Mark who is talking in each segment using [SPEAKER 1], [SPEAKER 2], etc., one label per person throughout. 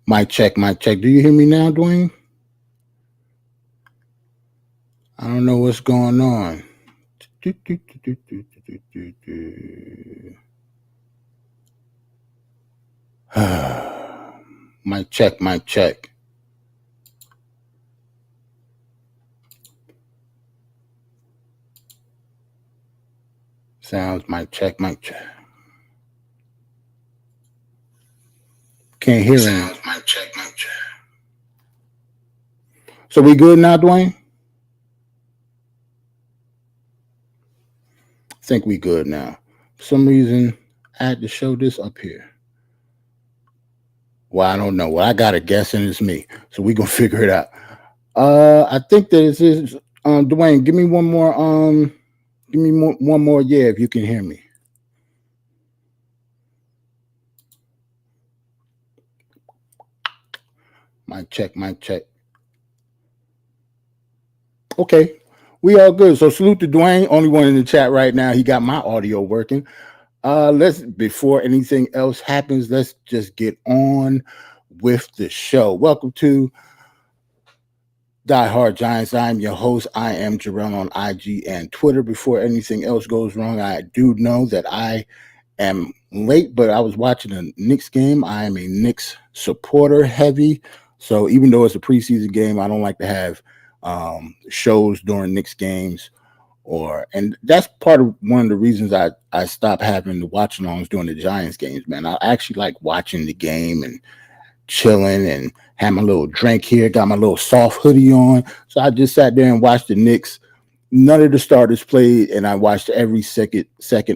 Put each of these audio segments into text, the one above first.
[SPEAKER 1] Mic check, mic check. Do you hear me now, Dwayne? I don't know what's going on. Mic check, mic check. Sounds, mic check, mic check. Can't hear him. Sounds, mic check, mic check. So we good now, Dwayne? I think we good now. For some reason, I had to show this up here. Well, I don't know. Well, I got a guess, and it's me. So we gonna figure it out. I think that this is Dwayne. Give me one more. Give me one more. Yeah, if you can hear me. Mic check, mic check. Okay, we all good. So salute to Dwayne, only one in the chat right now. He got my audio working. Let's before anything else happens, let's just get on with the show. Welcome to Die Hard Giants. I'm your host. I am Jarrell on IG and Twitter. Before anything else goes wrong, I do know that I am late, but I was watching a Knicks game. I am a Knicks supporter heavy. So even though it's a preseason game, I don't like to have shows during Knicks games, and that's part of one of the reasons I stopped having the watch alongs during the Giants games, man. I actually like watching the game and chilling and had my little drink here, got my little soft hoodie on. So I just sat there and watched the Knicks. None of the starters played, and I watched every second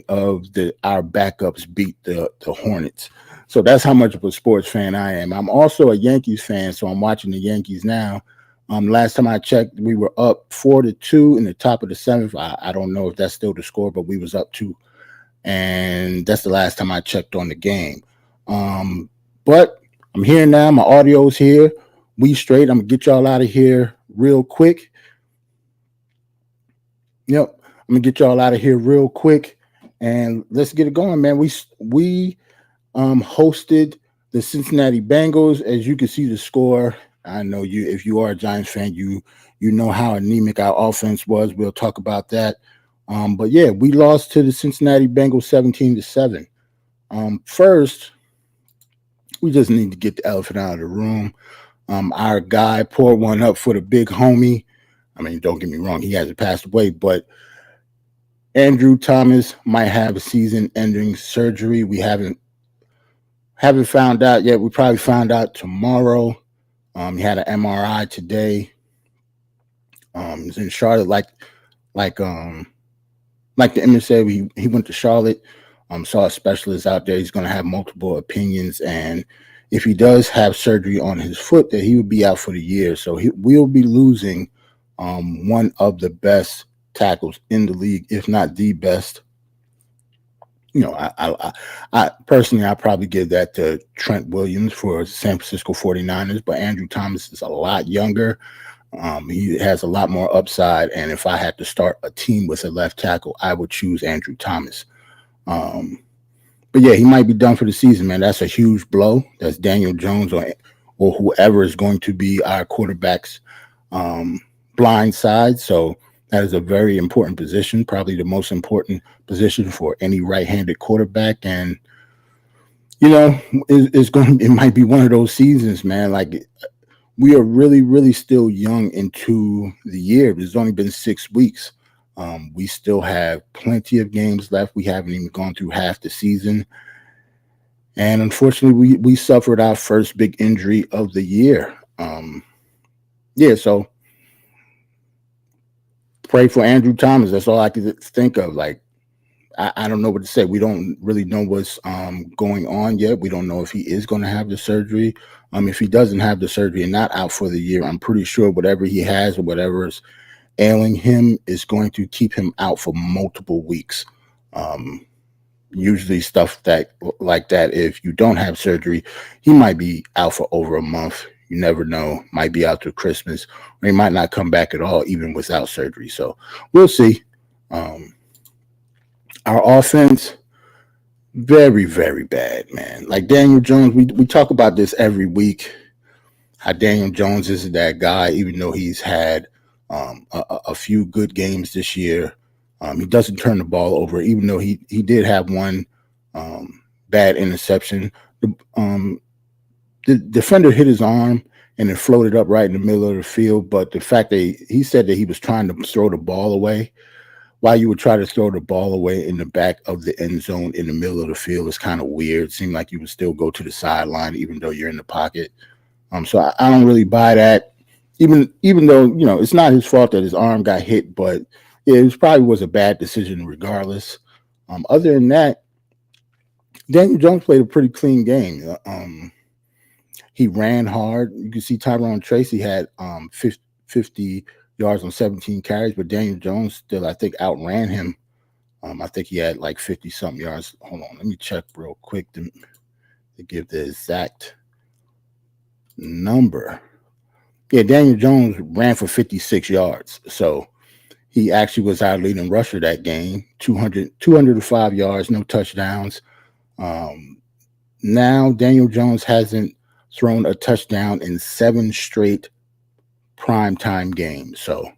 [SPEAKER 1] of our backups beat the Hornets. So that's how much of a sports fan I am. I'm also a Yankees fan, so I'm watching the Yankees now. Last time I checked, we were up 4-2 in the top of the seventh. I don't know if that's still the score, but we was up 2, and that's the last time I checked on the game. But I'm here now. My audio's here. We straight. I'm gonna get y'all out of here real quick. Yep, I'm gonna get y'all out of here real quick, and let's get it going, man. We hosted the Cincinnati Bengals. As you can see the score. I know if you are a Giants fan, you know how anemic our offense was. We'll talk about that. But yeah, we lost to the Cincinnati Bengals 17-7. First, we just need to get the elephant out of the room. Our guy poured one up for the big homie. I mean, don't get me wrong, he hasn't passed away, but Andrew Thomas might have a season-ending surgery. We haven't found out yet. We probably found out tomorrow. He had an MRI today. He's in Charlotte, like the image said. He went to Charlotte. Saw a specialist out there. He's going to have multiple opinions, and if he does have surgery on his foot, that he would be out for the year. So we'll be losing one of the best tackles in the league, if not the best. You know, I personally, I probably give that to Trent Williams for San Francisco 49ers, but Andrew Thomas is a lot younger. He has a lot more upside, and if I had to start a team with a left tackle, I would choose Andrew Thomas. But yeah, he might be done for the season, man. That's a huge blow. That's Daniel Jones or whoever is going to be our quarterback's blind side. So that is a very important position, probably the most important position for any right-handed quarterback. And, you know, it might be one of those seasons, man. Like, we are really, really still young into the year. There's only been 6 weeks. We still have plenty of games left. We haven't even gone through half the season. And unfortunately, we suffered our first big injury of the year. Yeah, so pray for Andrew Thomas. That's all I could think of. Like, I don't know what to say. We don't really know what's going on yet. We don't know if he is going to have the surgery. If he doesn't have the surgery and not out for the year, I'm pretty sure whatever he has or whatever is ailing him is going to keep him out for multiple weeks. Usually stuff like that, if you don't have surgery, he might be out for over a month. You never know. Might be out through Christmas, or he might not come back at all, even without surgery. So we'll see. Our offense, Very, very bad, man. Like Daniel Jones, we talk about this every week. How Daniel Jones is that guy, even though he's had a few good games this year. He doesn't turn the ball over, even though he did have one bad interception. Um, the defender hit his arm and it floated up right in the middle of the field. But the fact that he said that he was trying to throw the ball away, why you would try to throw the ball away in the back of the end zone in the middle of the field is kind of weird. It seemed like you would still go to the sideline even though you're in the pocket. So I don't really buy that. Even though it's not his fault that his arm got hit, but yeah, it probably was a bad decision regardless. Other than that, Daniel Jones played a pretty clean game. He ran hard. You can see Tyrone Tracy had 50 yards on 17 carries, but Daniel Jones still, I think, outran him. I think he had like 50 something yards. Hold on, let me check real quick to give the exact number. Yeah, Daniel Jones ran for 56 yards. So he actually was our leading rusher that game. 205 yards, no touchdowns. Now Daniel Jones hasn't thrown a touchdown in 7 straight primetime games. So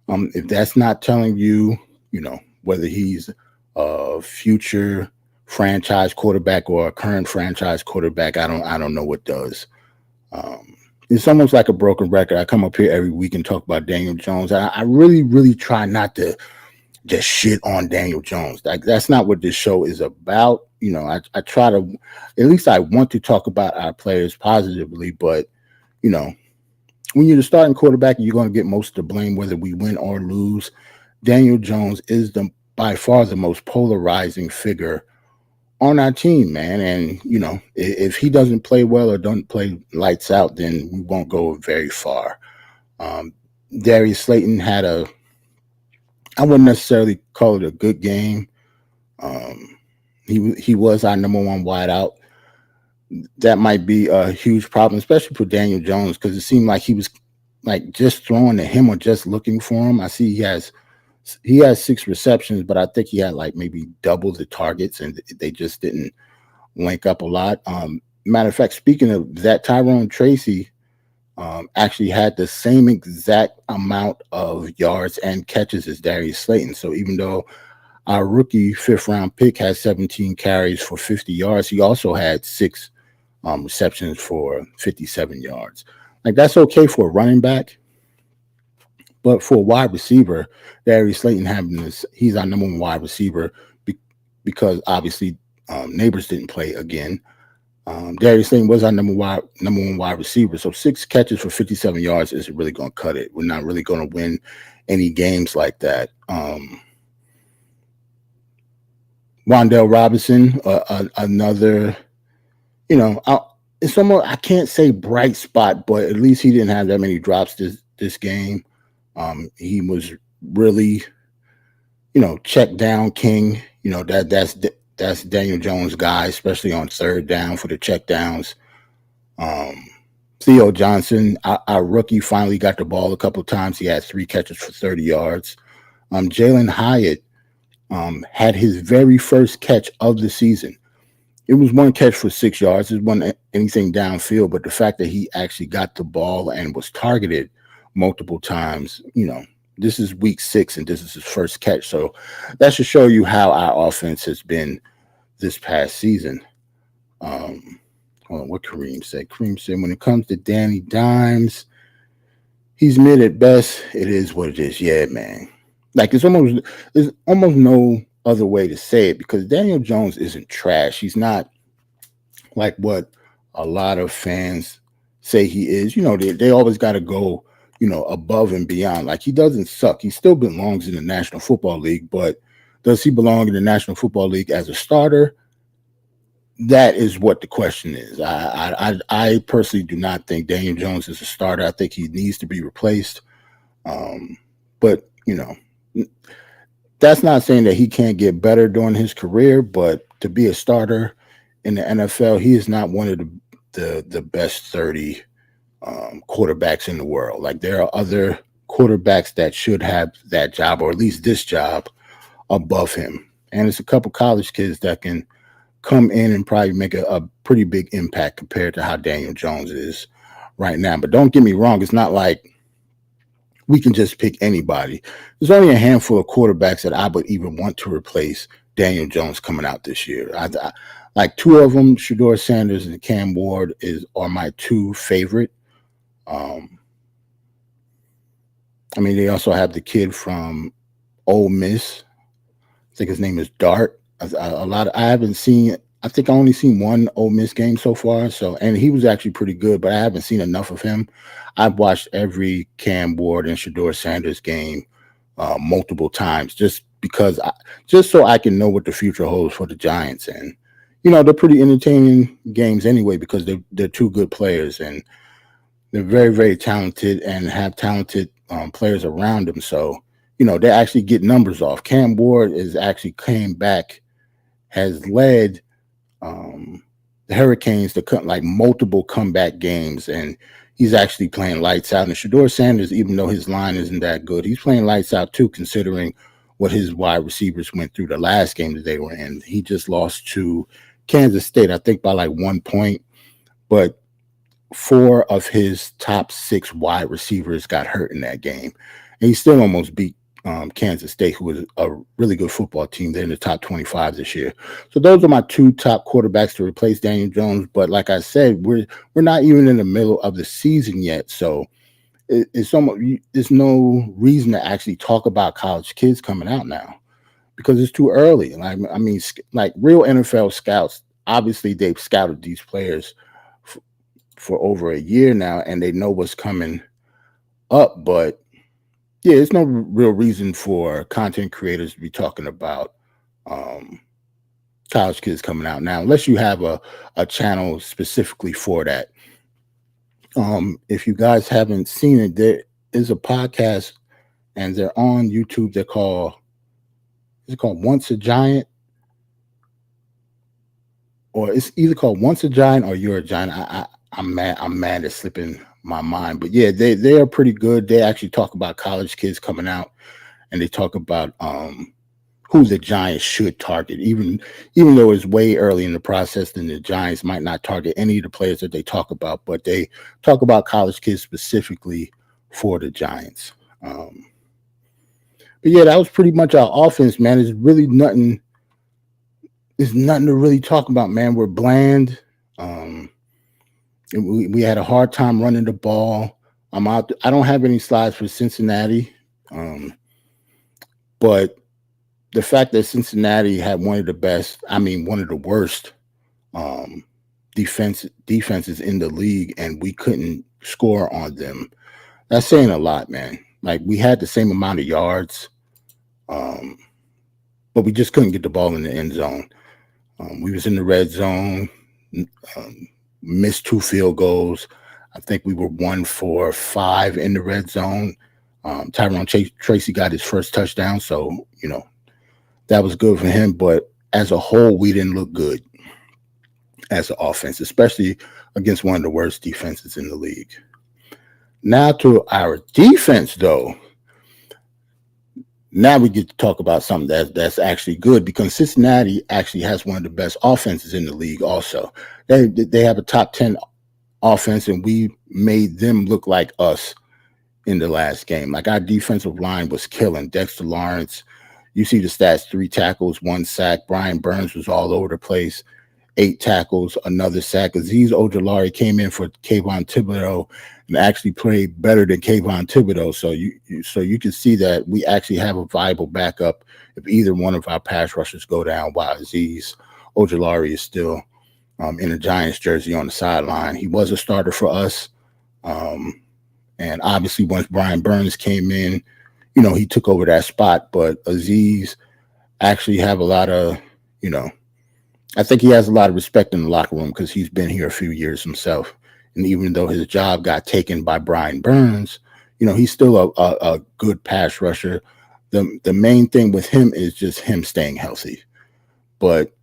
[SPEAKER 1] if that's not telling you, whether he's a future franchise quarterback or a current franchise quarterback, I don't know what does. It's almost like a broken record. I come up here every week and talk about Daniel Jones. I really, really try not to just shit on Daniel Jones. Like that's not what this show is about. I try to, at least I want to talk about our players positively, but when you're the starting quarterback, you're going to get most of the blame whether we win or lose. Daniel Jones is by far the most polarizing figure on our team, man. And, if he doesn't play well or don't play lights out, then we won't go very far. Darius Slayton had I wouldn't necessarily call it a good game. He was our number one wideout. That might be a huge problem, especially for Daniel Jones, because it seemed like he was like just throwing to him or just looking for him. I see he has 6 receptions, but I think he had like maybe double the targets, and they just didn't link up a lot. Matter of fact, speaking of that, Tyrone Tracy actually had the same exact amount of yards and catches as Darius Slayton. So even though our rookie 5th round pick had 17 carries for 50 yards, he also had 6 receptions for 57 yards. Like that's okay for a running back, but for a wide receiver, Darius Slayton he's our number one wide receiver because obviously Neighbors didn't play again. Darius Slayton was our number one wide receiver, so 6 catches for 57 yards isn't really going to cut it. We're not really going to win any games like that. Wan'Dale Robinson, another. It's almost, I can't say bright spot, but at least he didn't have that many drops this game. He was really, check down king. That's Daniel Jones' guy, especially on 3rd down for the check downs. Theo Johnson, our rookie, finally got the ball a couple of times. He had 3 catches for 30 yards. Jalen Hyatt had his very first catch of the season. It was 1 catch for 6 yards. It wasn't anything downfield, but the fact that he actually got the ball and was targeted multiple times, this is week 6 and this is his first catch. So that should show you how our offense has been this past season. Hold on, what Kareem said. Kareem said, when it comes to Danny Dimes, he's mid at best. It is what it is. Yeah, man. Like there's almost no other way to say it, because Daniel Jones isn't trash. He's not like what a lot of fans say he is. They always got to go, above and beyond. Like he doesn't suck. He still belongs in the National Football League, but does he belong in the National Football League as a starter? That is what the question is. I personally do not think Daniel Jones is a starter. I think he needs to be replaced. But that's not saying that he can't get better during his career, but to be a starter in the NFL, he is not one of the best 30 quarterbacks in the world. Like there are other quarterbacks that should have that job, or at least this job, above him. And it's a couple college kids that can come in and probably make a pretty big impact compared to how Daniel Jones is right now. But don't get me wrong, it's not like we can just pick anybody. There's only a handful of quarterbacks that I would even want to replace Daniel Jones coming out this year. Like two of them, Shedeur Sanders and Cam Ward, are my two favorite. I mean, they also have the kid from Ole Miss. I think his name is Dart. I haven't seen. I think I only seen one Ole Miss game so far. So, and he was actually pretty good, but I haven't seen enough of him. I've watched every Cam Ward and Shedeur Sanders game multiple times, just so I can know what the future holds for the Giants. And they're pretty entertaining games anyway because they're two good players and they're very, very talented and have talented players around them. So, they actually get numbers off. Cam Ward has led the Hurricanes to cut like multiple comeback games, and he's actually playing lights out. And Shedeur Sanders, even though his line isn't that good, he's playing lights out too, considering what his wide receivers went through the last game that they were in. He just lost to Kansas State, I think by like 1 point, but 4 of his top 6 wide receivers got hurt in that game. And he still almost beat Kansas State, who was a really good football team. They're in the top 25 this year. So those are my 2 top quarterbacks to replace Daniel Jones. But like I said, we're not even in the middle of the season yet. So there's no reason to actually talk about college kids coming out now because it's too early. Like, I mean, like real NFL scouts, obviously they've scouted these players for over a year now, and they know what's coming up. But yeah, there's no real reason for content creators to be talking about college kids coming out now, unless you have a channel specifically for that. If you guys haven't seen it, there is a podcast, and they're on YouTube. Is it called Once a Giant? Or it's either called Once a Giant or You're a Giant. I'm mad at slipping my mind, but yeah, they are pretty good. They actually talk about college kids coming out, and they talk about who the Giants should target, even though it's way early in the process, then the Giants might not target any of the players that they talk about, but they talk about college kids specifically for the Giants. But yeah, that was pretty much our offense, man. There's really nothing. There's nothing to really talk about, man. We're bland. We had a hard time running the ball. I'm out. I don't have any slides for Cincinnati, but the fact that Cincinnati had one of the worst defenses in the league, and we couldn't score on them, that's saying a lot, man. Like, we had the same amount of yards, but we just couldn't get the ball in the end zone. We was in the red zone, missed 2 field goals. I think we were 1 for 5 in the red zone. Tyrone Tracy got his first touchdown, so that was good for him. But as a whole, we didn't look good as an offense, especially against one of the worst defenses in the league. Now to our defense, though. Now we get to talk about something that's actually good, because Cincinnati actually has one of the best offenses in the league also. They have a top 10 offense, and we made them look like us in the last game. Like, our defensive line was killing. Dexter Lawrence, you see the stats, 3 tackles, 1 sack. Brian Burns was all over the place. 8 tackles, another sack. Azeez Ojulari came in for Kayvon Thibodeau and actually played better than Kayvon Thibodeau. So you can see that we actually have a viable backup if either one of our pass rushers go down, while Azeez Ojulari is still in a Giants jersey on the sideline. He was a starter for us. And obviously once Brian Burns came in, he took over that spot. But Azeez actually have a lot of, I think he has a lot of respect in the locker room because he's been here a few years himself. And even though his job got taken by Brian Burns, he's still a good pass rusher. The main thing with him is just him staying healthy. But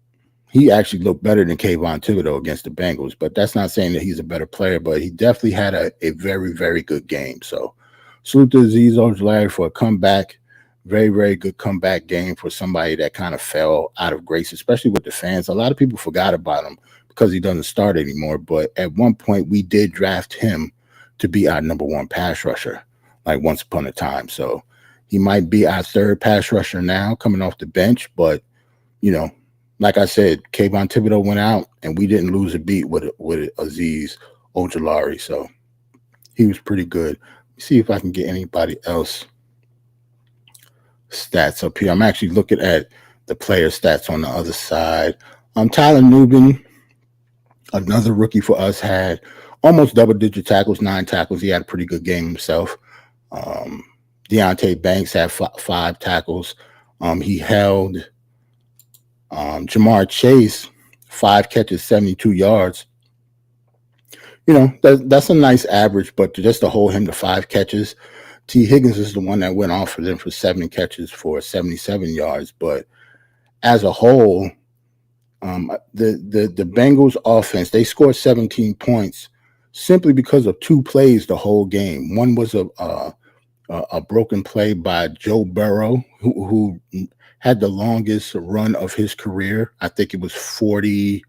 [SPEAKER 1] he actually looked better than Kayvon Thibodeau against the Bengals. But that's not saying that he's a better player, but he definitely had a very, very good game. So salute to Azeez Ojulari for a comeback Very, very good comeback game for somebody that kind of fell out of grace, especially with the fans. A lot of people forgot about him because he doesn't start anymore. But at one point, we did draft him to be our number one pass rusher, like once upon a time. So he might be our third pass rusher now coming off the bench. But, you know, like I said, Kayvon Thibodeau went out and we didn't lose a beat with Aziz Ojulari. So he was pretty good. Let me see if I can get anybody else stats up here. I'm actually looking at the player stats on the other side. Tyler Nubin, another rookie for us, had almost double-digit tackles, 9 tackles. He had a pretty good game himself. Deontay Banks had 5 tackles. He held Jamar Chase 5 catches, 72 yards. You know, that's a nice average, but just to hold him to 5 catches. T. Higgins is the one that went off for them for 7 catches for 77 yards. But as a whole, the Bengals offense, they scored 17 points simply because of 2 plays the whole game. One was a broken play by Joe Burrow, who had the longest run of his career. I think it was 40.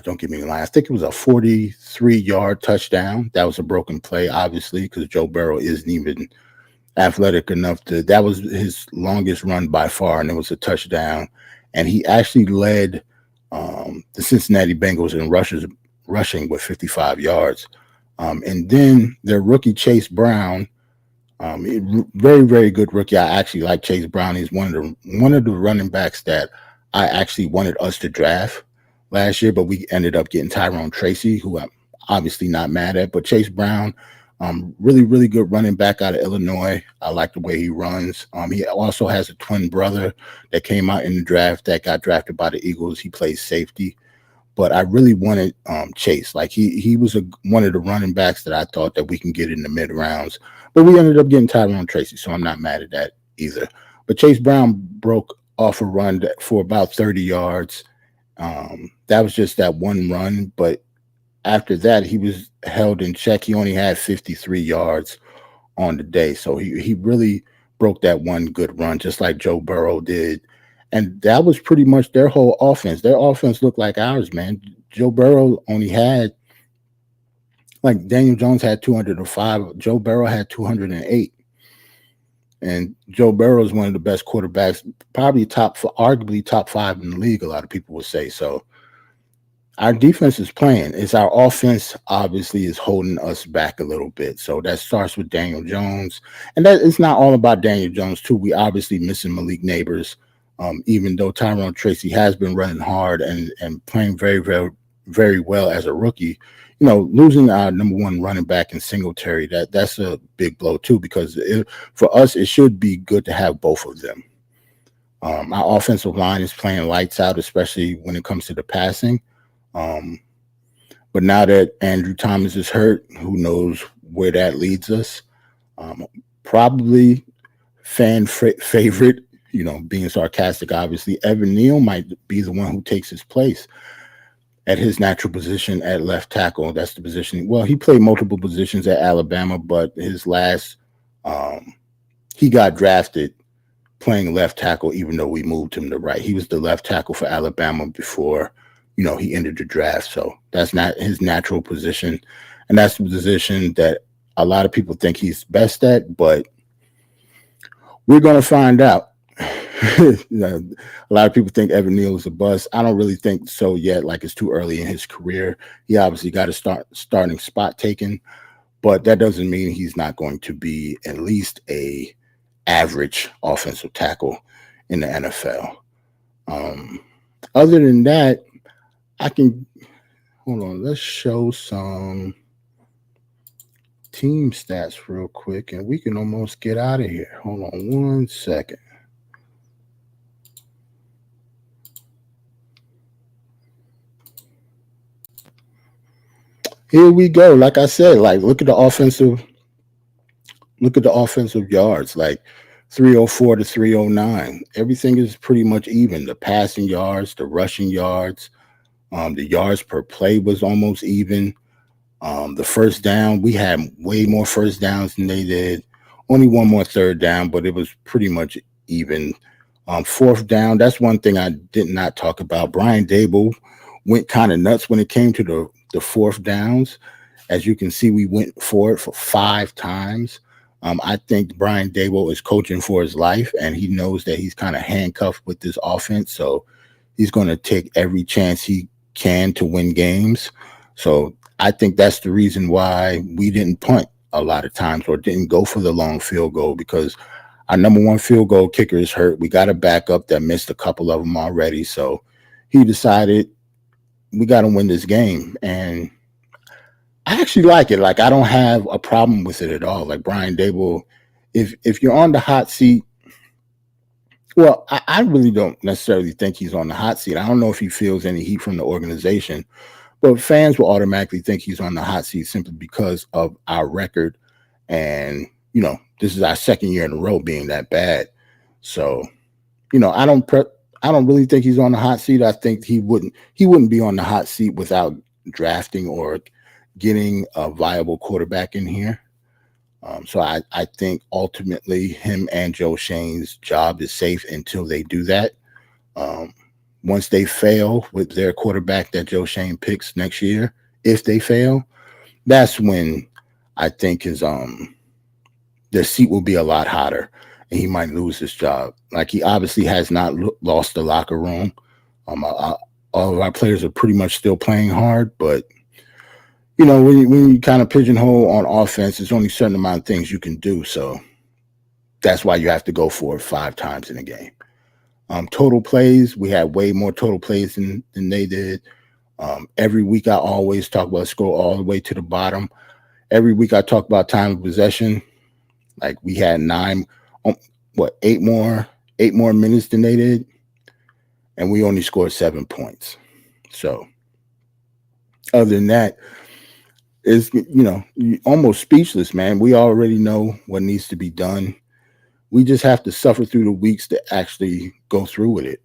[SPEAKER 1] Don't give me a lie. I think it was a 43-yard touchdown. That was a broken play, obviously, because Joe Burrow isn't even athletic enough to. That was his longest run by far, and it was a touchdown. And he actually led the Cincinnati Bengals in rushing with 55 yards. And then their rookie Chase Brown, very, very good rookie. I actually like Chase Brown. He's one of the running backs that I actually wanted us to draft last year, but we ended up getting Tyrone Tracy, who I'm obviously not mad at. But Chase Brown, really, really good running back out of Illinois. I like the way he runs. He also has a twin brother that came out in the draft that got drafted by the Eagles. He plays safety. But I really wanted Chase. Like he was one of the running backs that I thought that we can get in the mid rounds. But we ended up getting Tyrone Tracy, so I'm not mad at that either. But Chase Brown broke off a run for about 30 yards. That was just that one run, but after that, he was held in check. He only had 53 yards on the day, so he really broke that one good run, just like Joe Burrow did. And that was pretty much their whole offense. Their offense looked like ours, man. Joe Burrow only had, like Daniel Jones had 205. Joe Burrow had 208. And Joe Burrow is one of the best quarterbacks, probably arguably top 5 in the league, a lot of people would say. So our defense is playing. It's our offense, obviously, is holding us back a little bit. So that starts with Daniel Jones. And that it's not all about Daniel Jones, too. We obviously missing Malik Neighbors, even though Tyrone Tracy has been running hard and playing very, very, very well as a rookie. You know, losing our number 1 running back in Singletary, that's a big blow too, because for us, it should be good to have both of them. Our offensive line is playing lights out, especially when it comes to the passing. But now that Andrew Thomas is hurt, who knows where that leads us? Probably fan favorite, you know, being sarcastic, obviously, Evan Neal might be the one who takes his place at his natural position at left tackle. That's the position. Well, he played multiple positions at Alabama, but his last, he got drafted playing left tackle, even though we moved him to right. He was the left tackle for Alabama before, you know, he entered the draft. So that's not his natural position. And that's the position that a lot of people think he's best at, but we're going to find out. You know, a lot of people think Evan Neal is a bust. I don't really think so yet. Like, it's too early in his career. He obviously got a starting spot taken, but that doesn't mean he's not going to be at least a average offensive tackle in the NFL. Other than that, I can hold on. Let's show some team stats real quick, and we can almost get out of here. Hold on 1 second. Here we go. Like I said, like look at the offensive yards, like 304 to 309. Everything is pretty much even. The passing yards, the rushing yards, the yards per play was almost even. The first down, we had way more first downs than they did. only one more third down, but it was pretty much even. Fourth down, that's one thing I did not talk about. Brian Dable went kind of nuts when it came to the fourth downs. As you can see, we went for it for 5 times. I think Brian Dable is coaching for his life, and he knows that he's kind of handcuffed with this offense. So he's going to take every chance he can to win games. So I think that's the reason why we didn't punt a lot of times or didn't go for the long field goal, because our number one field goal kicker is hurt. We got a backup that missed a couple of them already. So he decided we got to win this game. And I actually like it. Like, I don't have a problem with it at all. Like, Brian Dable, if you're on the hot seat, well, I really don't necessarily think he's on the hot seat. I don't know if he feels any heat from the organization, but fans will automatically think he's on the hot seat simply because of our record. And, this is our second year in a row being that bad. So, I don't really think he's on the hot seat. I think he wouldn't be on the hot seat without drafting or getting a viable quarterback in here. So I think ultimately him and Joe Shane's job is safe until they do that. Once they fail with their quarterback that Joe Shane picks next year, if they fail, that's when I think the seat will be a lot hotter and he might lose his job. Like, he obviously has not lost the locker room. All of our players are pretty much still playing hard, but when you kind of pigeonhole on offense, there's only a certain amount of things you can do. So that's why you have to go for it 5 times in a game. Total plays, we had way more total plays than they did. Every week I always talk about scroll all the way to the bottom. Every week I talk about time of possession. Like, we had 8 more minutes than they did, and we only scored 7 points. So other than that, is almost speechless, man. We already know what needs to be done. We just have to suffer through the weeks to actually go through with it.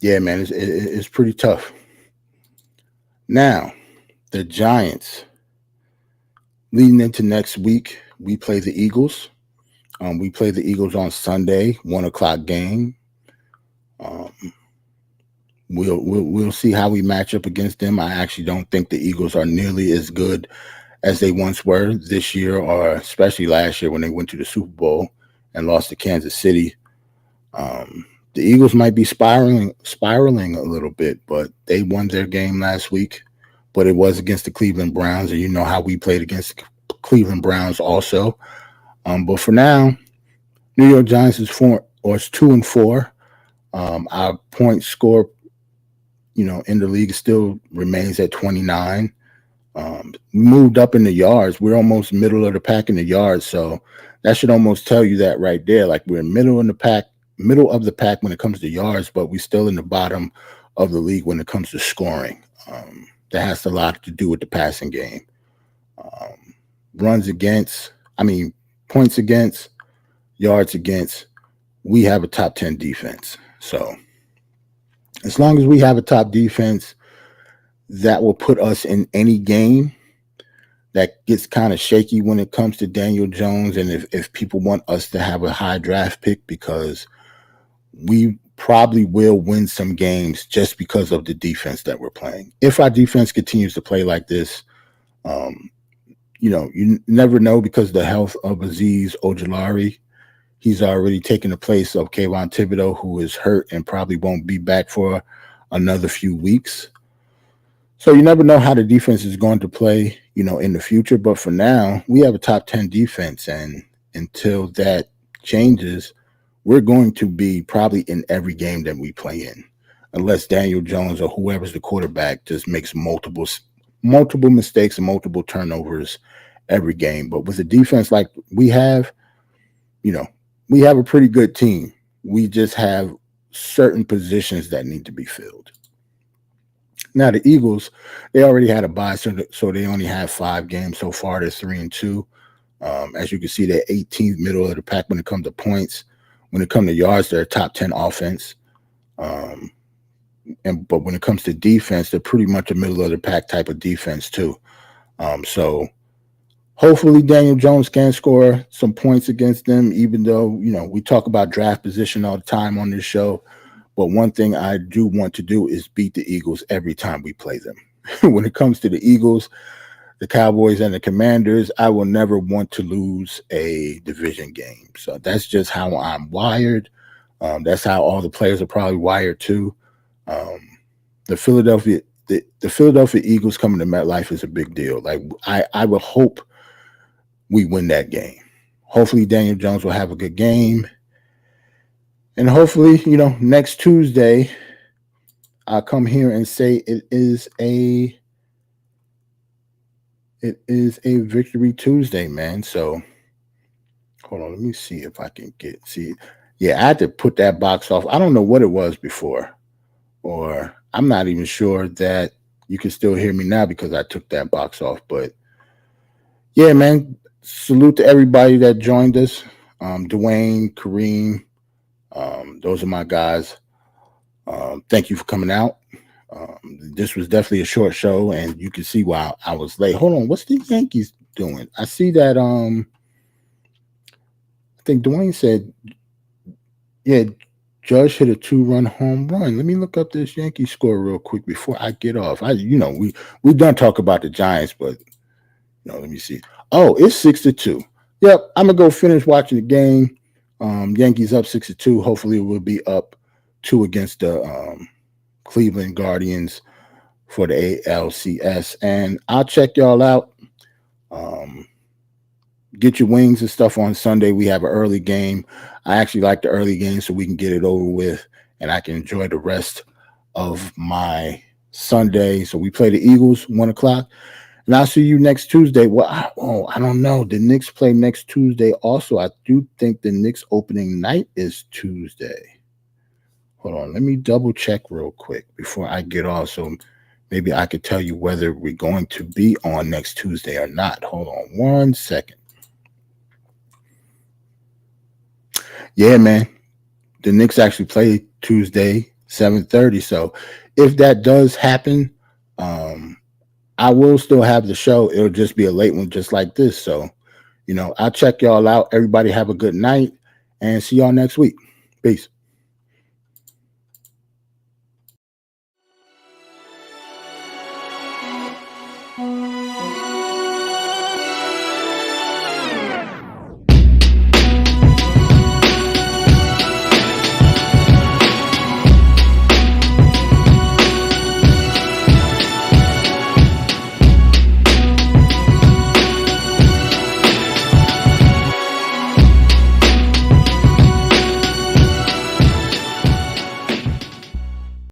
[SPEAKER 1] Yeah, man, it's pretty tough. Now, the Giants, leading into next week, we play the Eagles. We play the Eagles on Sunday, 1:00 game. We'll see how we match up against them. I actually don't think the Eagles are nearly as good as they once were this year, or especially last year when they went to the Super Bowl and lost to Kansas City. The Eagles might be spiraling a little bit, but they won their game last week. But it was against the Cleveland Browns, and you know how we played against the Cleveland Browns also. But for now, New York Giants is 2-4. Our point score, in the league still remains at 29. Moved up in the yards. We're almost middle of the pack in the yards. So that should almost tell you that right there. Like, we're middle of the pack when it comes to yards, but we're still in the bottom of the league when it comes to scoring. That has a lot to do with the passing game. Points against, yards against, we have a top 10 defense. So as long as we have a top defense, that will put us in any game that gets kind of shaky when it comes to Daniel Jones. And if people want us to have a high draft pick, because we probably will win some games just because of the defense that we're playing. If our defense continues to play like this, you never know, because the health of Azeez Ojulari, he's already taken the place of Kayvon Thibodeau, who is hurt and probably won't be back for another few weeks. So you never know how the defense is going to play, in the future. But for now, we have a top 10 defense. And until that changes, we're going to be probably in every game that we play in, unless Daniel Jones or whoever's the quarterback just makes multiple mistakes and multiple turnovers every game. But with a defense like we have, we have a pretty good team. We just have certain positions that need to be filled. Now, the Eagles, they already had a bye, so they only have 5 games so far. They're 3-2. As you can see, they're 18th, middle of the pack when it comes to points. When it comes to yards, they're a top 10 offense. But when it comes to defense, they're pretty much a middle of the pack type of defense too. So Hopefully Daniel Jones can score some points against them, even though, we talk about draft position all the time on this show. But one thing I do want to do is beat the Eagles every time we play them. When it comes to the Eagles, the Cowboys, and the Commanders, I will never want to lose a division game. So that's just how I'm wired. That's how all the players are probably wired too. Um, the Philadelphia Eagles coming to MetLife is a big deal. Like I would hope we win that game. Hopefully Daniel Jones will have a good game. And hopefully, next Tuesday, I'll come here and say it is a victory Tuesday, man. So hold on, let me see if I can see. Yeah, I had to put that box off. I don't know what it was before, or I'm not even sure that you can still hear me now because I took that box off. But yeah, man, salute to everybody that joined us. Dwayne, Kareem, those are my guys. Thank you for coming out. This was definitely a short show, and you can see why I was late. Hold on, what's the Yankees doing? I see that. I think Dwayne said, yeah, Judge hit a 2-run home run. Let me look up this Yankee score real quick before I get off. We done talk about the Giants, but let me see. Oh, it's 6-2. Yep, I'm gonna go finish watching the game. Yankees up 6-2. Hopefully, we'll be up 2 against the Cleveland Guardians for the ALCS, and I'll check y'all out. Get your wings and stuff on Sunday. We have an early game. I actually like the early game so we can get it over with and I can enjoy the rest of my Sunday. So we play the Eagles 1 o'clock, and I'll see you next Tuesday. Well, I don't know. The Knicks play next Tuesday. Also, I do think the Knicks opening night is Tuesday. Hold on. Let me double check real quick before I get off. So maybe I could tell you whether we're going to be on next Tuesday or not. Hold on 1 second. Yeah, man. The Knicks actually play Tuesday, 7:30. So if that does happen, I will still have the show. It'll just be a late one just like this. So, I'll check y'all out. Everybody have a good night and see y'all next week. Peace.